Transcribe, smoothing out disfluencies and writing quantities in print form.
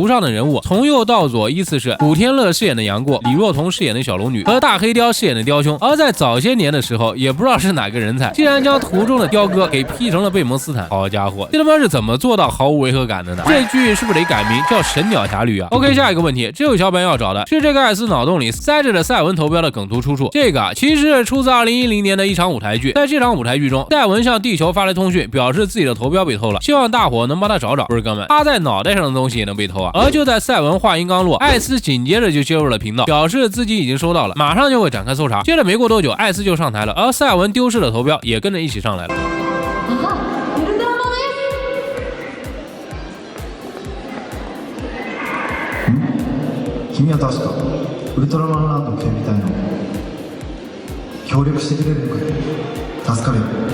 图上的人物从右到左依次是古天乐饰演的杨过、李若彤饰演的小龙女和大黑雕饰演的雕兄。而在早些年的时候，也不知道是哪个人才，竟然将图中的雕哥给 P 成了贝蒙斯坦。好家伙，这他妈是怎么做到毫无违和感的呢？这剧是不是得改名叫《神鸟侠侣》啊 ？OK， 下一个问题，这位小本要找的是这个艾斯脑洞里塞着的赛文头标的梗图出处。这个其实是出自2010年的一场舞台剧，在这场舞台剧中，赛文向地球发来通讯，表示自己的头标被偷了，希望大伙能帮他找找。不是哥们，他在脑袋上的东西也能被偷啊！而就在赛文话音刚落，艾斯紧接着就接入了频道，表示自己已经收到了，马上就会展开搜查。接着没过多久，艾斯就上台了，而赛文丢失的头标也跟着一起上来了。君は確かウルトラマンランド警備隊の協力してくれるのかい？助かるよ。